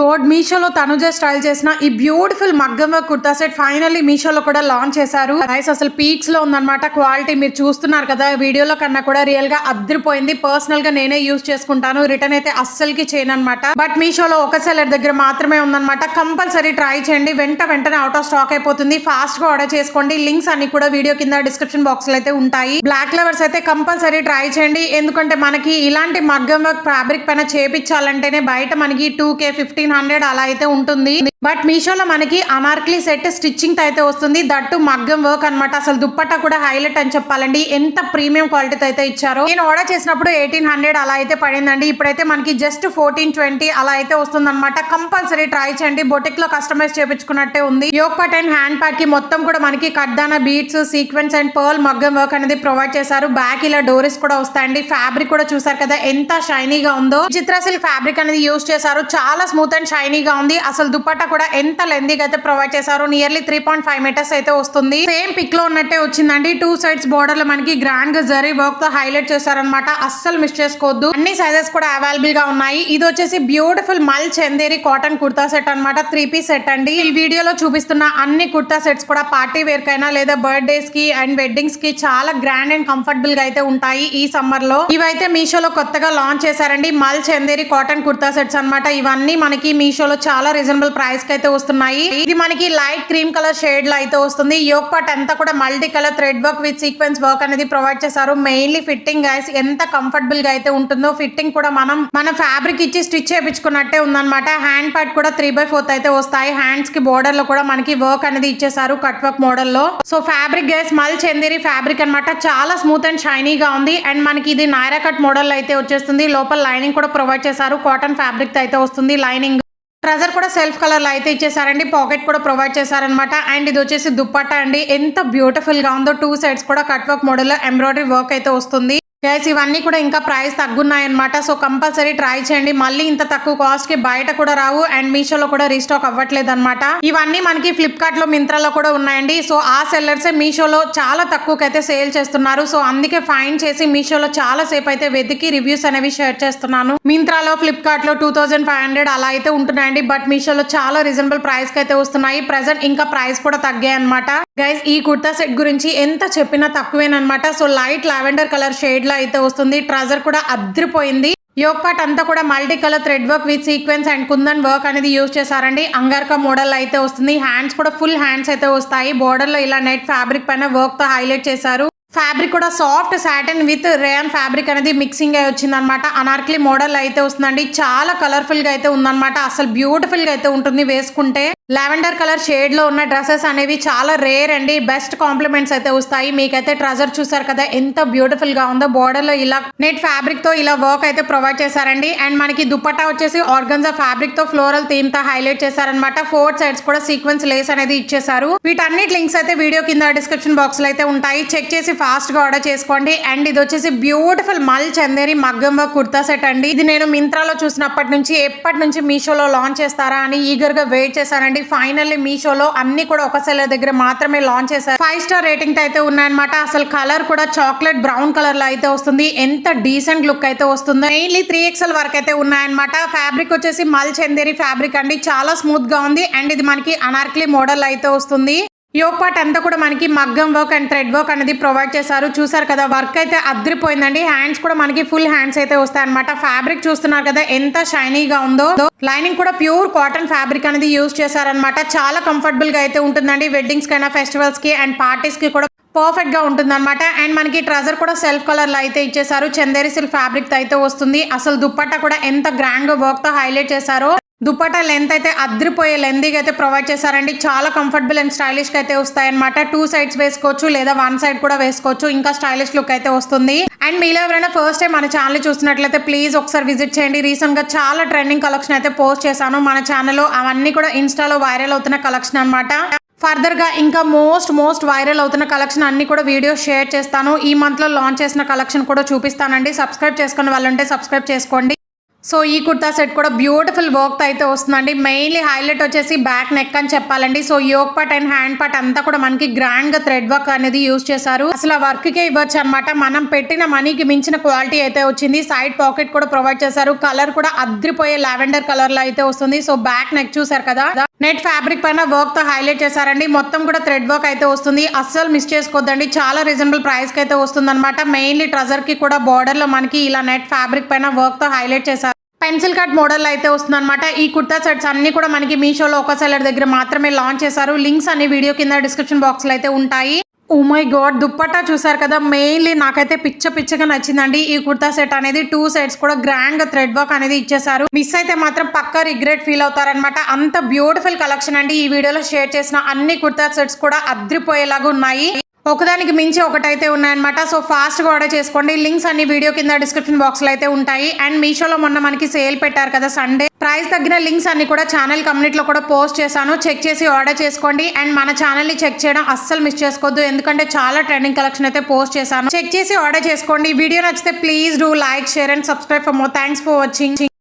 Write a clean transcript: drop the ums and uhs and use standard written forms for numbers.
God, మీషోలో Tanuja style చేసిన ఈ బ్యూటిఫుల్ మగ్గం వర్క్ కుర్తా సెట్ ఫైనల్లీ మీషోలో కూడా లాంచ్ చేశారు. గైస్ అసలు పీక్స్ లో ఉందన్నమాట. క్వాలిటీ మీరు చూస్తున్నారు కదా, వీడియోలో కన్నా కూడా రియల్ గా అద్దరిపోయింది. పర్సనల్ గా నేనే యూజ్ చేసుకుంటాను. రిటర్న్ అయితే అస్సలకి చేయను అనమాట. బట్ మీషోలో ఒక సెల్లర్ దగ్గర మాత్రమే ఉందన్నమాట. కంపల్సరీ ట్రై చేయండి. వెంటనే అవుట్ ఆఫ్ స్టాక్ అయిపోతుంది. ఫాస్ట్ గా ఆర్డర్ చేసుకోండి. లింక్స్ అన్ని కూడా వీడియో కింద డిస్క్రిప్షన్ బాక్స్ లో అయితే ఉంటాయి. బ్లాక్ లవర్స్ అయితే కంపల్సరీ ట్రై చేయండి. ఎందుకంటే మనకి ఇలాంటి మగ్గం వర్క్ ఫ్యాబ్రిక్ పైన చేపించాలంటేనే బయట మనకి 2K 1500 అలా అయితే ఉంటుంది. బట్ మీషోలో మనకి అనార్కలి సెట్ స్టిచ్చింగ్ తో అయితే వస్తుంది. దట్టు మగ్గం వర్క్ అనమాట. అసలు దుప్పట్టా కూడా హైలైట్ అని చెప్పాలండి. ఎంత ప్రీమియం క్వాలిటీతో అయితే ఇచ్చారో. నేను ఆర్డర్ చేసినప్పుడు 1800 అలా అయితే పడిందండి. ఇప్పుడైతే మనకి జస్ట్ 1420 అలా అయితే వస్తుంది అనమాట. కంపల్సరీ ట్రై చేయండి. బొటిక్ లో కస్టమైజ్ చేపించుకున్నట్టే ఉంది. Yoke part and hand part కి మొత్తం కూడా మనకి కడ్దానా బీడ్స్, సీక్వెన్స్ అండ్ పర్ల్ మగ్గం వర్క్ అనేది ప్రొవైడ్ చేశారు. బ్యాక్ ఇలా డోరీస్ కూడా వస్తాయండి. ఫ్యాబ్రిక్ కూడా చూసారు కదా ఎంత షైనీగా ఉందో. చిత్ర సిల్క్ ఫ్యాబ్రిక్ అనేది యూజ్ చేశారు. చాలా స్మూత్ అండ్ షైనీగా ఉంది. అసలు దుప్పట్టా కూడా ఎంత లెందీగా అయితే ప్రొవైడ్ చేశారు. నియర్లీ 3.5 మీటర్స్ అయితే వస్తుంది. సేమ్ పిక్ లో ఉన్నట్టే వచ్చిందండి. 2 సైడ్స్ బోర్డర్ లో మనకి గ్రాండ్ గా జరీ వర్క్ తో హైలైట్ చేశారనమాట. అస్సలు మిస్ చేసుకోవద్దు. అన్ని సైజెస్ కూడా అవైలబుల్ గా ఉన్నాయి. ఇది వచ్చేసి బ్యూటిఫుల్ మల్ చందేరి కాటన్ కుర్తా సెట్ అనమాట. 3 పీస్ సెట్ అండి. ఈ వీడియోలో చూపిస్తున్న అన్ని కుర్తా సెట్స్ కూడా పార్టీ వేర్ కైనా లేదా బర్త్డేస్ కి అండ్ వెడ్డింగ్స్ కి చాలా గ్రాండ్ అండ్ కంఫర్టబుల్ గా అయితే ఉంటాయి ఈ సమ్మర్ లో. ఇవైతే మీషోలో కొత్తగా లాంచ్ చేశారండి. మల్ చందేరి కాటన్ కుర్తా సెట్స్ అనమాట. ఇవన్నీ మనకి మీషోలో చాలా రీజనబుల్ ప్రైస్ కి అయితే వస్తున్నాయి. ఇది మనకి లైట్ క్రీమ్ కలర్ షేడ్ లో అయితే వస్తుంది. యోక్ పార్ట్ అంతా కూడా multi colour thread work with sequence work అనేది ప్రొవైడ్ చేశారు. మెయిన్లీ ఫిట్టింగ్ గైస్ ఎంత కంఫర్టబుల్ గా అయితే ఉంటుందో. ఫిట్టింగ్ కూడా మన ఫ్యాబ్రిక్ ఇచ్చి స్టిచ్ చేయించుకున్నట్టే ఉందన్నమాట. హ్యాండ్ పార్ట్ కూడా 3/4 అయితే వస్తాయి. హ్యాండ్స్ కి బోర్డర్ లో కూడా మనకి వర్క్ అనేది ఇచ్చేసారు కట్ వర్క్ మోడల్ లో. సో ఫ్యాబ్రిక్ గైస్ మల్ చందేరి ఫ్యాబ్రిక్ అనమాట. చాలా స్మూత్ అండ్ షైనీగా ఉంది. అండ్ మనకి ఇది నైరా కట్ మోడల్ అయితే వచ్చేస్తుంది. లోపల లైనింగ్ కూడా ప్రొవైడ్ చేశారు. కాటన్ ఫ్యాబ్రిక్ అయితే వస్తుంది లైనింగ్. ట్రజర్ కూడా సెల్ఫ్ కలర్ లో అయితే ఇచ్చేసారండి. పాకెట్ కూడా ప్రొవైడ్ చేశారనమాట. అండ్ ఇది వచ్చేసి దుప్పట్టా అండి. ఎంత బ్యూటిఫుల్ గా ఉందో. 2 సైడ్స్ కూడా కట్ వర్క్ మోడల్ లో ఎంబ్రాయిడరీ వర్క్ అయితే వస్తుంది. గైస్ ఇవన్నీ కూడా ఇంకా ప్రైస్ తగ్గున్నాయి అనమాట. సో కంపల్సరీ ట్రై చేయండి. మళ్ళీ ఇంత తక్కువ కాస్ట్ కి బయట కూడా రావు. అండ్ మీషోలో కూడా రీస్టాక్ అవ్వట్లేదు అనమాట. ఇవన్నీ మనకి ఫ్లిప్కార్ట్ లో మింత్రాలో కూడా ఉన్నాయండి. సో ఆ సెల్లర్స్ మీషోలో చాలా తక్కువకి అయితే సేల్ చేస్తున్నారు. సో అందుకే ఫైండ్ చేసి మీషోలో చాలా సేపు అయితే వెతికి రివ్యూస్ అనేవి షేర్ చేస్తున్నాను. మింత్రాలో ఫ్లిప్కార్ట్ లో 2500 అలా అయితే ఉంటున్నాయండి. బట్ మీషోలో చాలా రీజనబుల్ ప్రైస్ కి అయితే వస్తున్నాయి. ప్రెసెంట్ ఇంకా ప్రైస్ కూడా తగ్గాయి అనమాట. గైస్ ఈ కుర్తా సెట్ గురించి ఎంత చెప్పినా తక్కువేనమాట. So light lavender colour shade అయితే వస్తుంది. ట్రజర్ కూడా అద్రిపోయింది. యోక్ పార్ట్ అంతా కూడా multi colour thread work with sequence and kundan work అనేది యూజ్ చేశారండి. అంగార్కా మోడల్ అయితే వస్తుంది. హ్యాండ్స్ కూడా ఫుల్ హ్యాండ్స్ అయితే వస్తాయి. బోర్డర్ లో ఇలా నెట్ ఫ్యాబ్రిక్ పైన వర్క్ తో హైలైట్ చేశారు. ఫ్యాబ్రిక్ కూడా soft satin with rayon fabric అనేది మిక్సింగ్ అయి వచ్చింది అనమాట. అనార్కలి మోడల్ అయితే వస్తుందండి. చాలా కలర్ఫుల్ గా అయితే ఉందన్నమాట. అసలు బ్యూటిఫుల్ గా అయితే ఉంటుంది వేసుకుంటే. లావెండర్ కలర్ షేడ్ లో ఉన్న డ్రెస్సెస్ అనేవి చాలా రేర్ అండి. బెస్ట్ కాంప్లిమెంట్స్ అయితే వస్తాయి. మీకైతే ట్రజర్ చూసారు కదా ఎంత బ్యూటిఫుల్ గా ఉందో. బోర్డర్ లో ఇలా నెట్ ఫ్యాబ్రిక్ తో ఇలా వర్క్ అయితే ప్రొవైడ్ చేశారండి. అండ్ మనకి దుపట్టా వచ్చేసి ఆర్గన్జా ఫ్యాబ్రిక్ తో ఫ్లోరల్ థీమ్ తో హైలైట్ చేశారనమాట. 4 సైడ్స్ కూడా సీక్వెన్స్ లేస్ అనేది ఇచ్చేసారు. వీటన్నిటి లింక్స్ అయితే వీడియో కింద డిస్క్రిప్షన్ బాక్స్ లో అయితే ఉంటాయి. చెక్ చేసి ఫాస్ట్ గా ఆర్డర్ చేసుకోండి. అండ్ ఇది వచ్చేసి బ్యూటిఫుల్ మల్ చందేరి మగ్గం వర్క్ కుర్తా సెట్ అండి. ఇది నేను మింత్రాలో చూసినప్పటి నుంచి ఎప్పటి నుంచి మీషోలో లాంచ్ చేస్తారా అని ఈగర్ గా వెయిట్ చేశానండి. ఫైనల్లీ మీషోలో అన్ని కూడా ఒక సెల్లర్ దగ్గర మాత్రమే లాంచ్ చేశారు. 5 స్టార్ రేటింగ్ అయితే ఉన్నాయన్నమాట. అసలు కలర్ కూడా చాక్లెట్ బ్రౌన్ కలర్ లో అయితే వస్తుంది. ఎంత డీసెంట్ లుక్ అయితే వస్తుంది. మెయిన్లీ 3XL వరకు అయితే ఉన్నాయన్నమాట. ఫ్యాబ్రిక్ వచ్చేసి మల్ చందేరి ఫ్యాబ్రిక్ అండి. చాలా స్మూత్ గా ఉంది. అండ్ ఇది మనకి అనార్కలి మోడల్ అయితే వస్తుంది. యోక్ పార్ట్ అంతా కూడా మనకి మగ్గం వర్క్ అండ్ థ్రెడ్ వర్క్ అనేది ప్రొవైడ్ చేశారు. చూసారు కదా వర్క్ అయితే అద్రిపోయిందండి. హ్యాండ్స్ కూడా మనకి ఫుల్ హ్యాండ్స్ అయితే వస్తాయి అనమాట. ఫ్యాబ్రిక్ చూస్తున్నారు కదా ఎంత షైనీగా ఉందో. లైనింగ్ కూడా ప్యూర్ కాటన్ ఫ్యాబ్రిక్ అనేది యూజ్ చేశారనమాట. చాలా కంఫర్టబుల్ గా అయితే ఉంటుందండి. వెడ్డింగ్స్ కైనా ఫెస్టివల్స్ కి అండ్ పార్టీస్ కి కూడా పర్ఫెక్ట్ గా ఉంటుంది అనమాట. అండ్ మనకి ట్రజర్ కూడా సెల్ఫ్ కలర్ లో అయితే ఇచ్చేసారు. చందేరి సిల్క్ ఫ్యాబ్రిక్ తో అయితే వస్తుంది. అసలు దుప్పట్టా కూడా ఎంత గ్రాండ్ గా వర్క్ తో హైలైట్ చేశారో. దుపట్టా లెంత్ అయితే అద్రిపోయే లెంతీగా అయితే ప్రొవైడ్ చేశారండి. చాలా కంఫర్టబుల్ అండ్ స్టైలిష్ గా అయితే వస్తాయన్నమాట. 2 సైడ్స్ వేసుకోవచ్చు లేదా 1 సైడ్ కూడా వేసుకోవచ్చు. ఇంకా స్టైలిష్ లుక్ అయితే వస్తుంది. అండ్ మీలో ఎవరైనా ఫస్ట్ టైం మన ఛానల్ చూస్తున్నట్లయితే ప్లీజ్ ఒకసారి విజిట్ చేయండి. రీసెంట్ గా చాలా ట్రెండింగ్ కలెక్షన్ అయితే పోస్ట్ చేశాను మన ఛానల్లో. అవన్నీ కూడా ఇన్స్టాలో వైరల్ అవుతున్న కలెక్షన్ అనమాట. ఫర్దర్ గా ఇంకా మోస్ట్ వైరల్ అవుతున్న కలెక్షన్ అన్ని కూడా వీడియో షేర్ చేస్తాను. ఈ మంత్ లో లాంచ్ చేసిన కలెక్షన్ కూడా చూపిస్తానండి. సబ్స్క్రైబ్ చేసుకుని వాళ్ళంటే సబ్స్క్రైబ్ చేసుకోండి. సో ఈ కుర్తా సెట్ కూడా బ్యూటిఫుల్ వర్క్ తో అయితే వస్తుందండి. మెయిన్లీ హైలైట్ వచ్చేసి బ్యాక్ నెక్ అని చెప్పాలండి. So yoke part and hand part అంతా కూడా మనకి గ్రాండ్ గా థ్రెడ్ వర్క్ అనేది యూజ్ చేశారు. అసలు ఆ వర్క్ కే ఇవ్వచ్చు అనమాట. మనం పెట్టిన మనీకి మించిన క్వాలిటీ అయితే వచ్చింది. సైడ్ పాకెట్ కూడా ప్రొవైడ్ చేశారు. కలర్ కూడా అద్రిపోయే లావెండర్ కలర్ లో అయితే వస్తుంది. సో బ్యాక్ నెక్ చూసారు కదా, నెట్ ఫ్యాబ్రిక్ పైన వర్క్ తో హైలైట్ చేశారండి. మొత్తం కూడా థ్రెడ్ వర్క్ అయితే వస్తుంది. అస్సలు మిస్ చేసుకోవద్దండి. చాలా రీజనబుల్ ప్రైస్ కి అయితే వస్తుంది అనమాట. మెయిన్లీ ట్రజర్ కి కూడా బార్డర్ లో మనకి ఇలా నెట్ ఫ్యాబ్రిక్ పైన వర్క్ తో హైలైట్ చేశారు. పెన్సిల్ కట్ మోడల్ అయితే వస్తుంది అనమాట. ఈ కుర్తా సెట్స్ అన్ని కూడా మనకి మీషోలో ఒక సెల్లర్ దగ్గర మాత్రమే లాంచ్ చేశారు. లింక్స్ అన్ని వీడియో కింద డిస్క్రిప్షన్ బాక్స్ లో అయితే ఉంటాయి. ఓ మై గాడ్, దుప్పట్టా చూసారు కదా, మెయిన్లీ నాకైతే పిచ్చగా నచ్చిందండి ఈ కుర్తా సెట్ అనేది. 2 సెట్స్ కూడా గ్రాండ్ గా థ్రెడ్ వర్క్ అనేది ఇచ్చేసారు. మిస్ అయితే మాత్రం పక్కా రిగ్రెట్ ఫీల్ అవుతారనమాట. అంత బ్యూటిఫుల్ కలెక్షన్ అండి. ఈ వీడియోలో షేర్ చేసిన అన్ని కుర్తా సెట్స్ కూడా అద్రిపోయేలాగా ఉన్నాయి. ఒకదానికి మించి ఒకటైతే ఉన్నాయన్నమాట. సో ఫాస్ట్ గా ఆర్డర్ చేసుకోండి. లింక్స్ అన్ని వీడియో కింద డిస్క్రిప్షన్ బాక్స్ లో అయితే ఉంటాయి. అండ్ మీషోలో మొన్న మనకి సేల్ పెట్టారు కదా సండే, ప్రైస్ తగ్గిన లింక్స్ అన్ని కూడా ఛానల్ కమ్యూనిటీలో కూడా పోస్ట్ చేశాను. చెక్ చేసి ఆర్డర్ చేసుకోండి. అండ్ మన ఛానల్ ని చెక్ చేయడం అస్సలు మిస్ చేసుకోవద్దు, ఎందుకంటే చాలా ట్రెండింగ్ కలెక్షన్ అయితే పోస్ట్ చేశాను. చెక్ చేసి ఆర్డర్ చేసుకోండి. వీడియో నచ్చితే please do like, share and subscribe for more. Thanks for watching.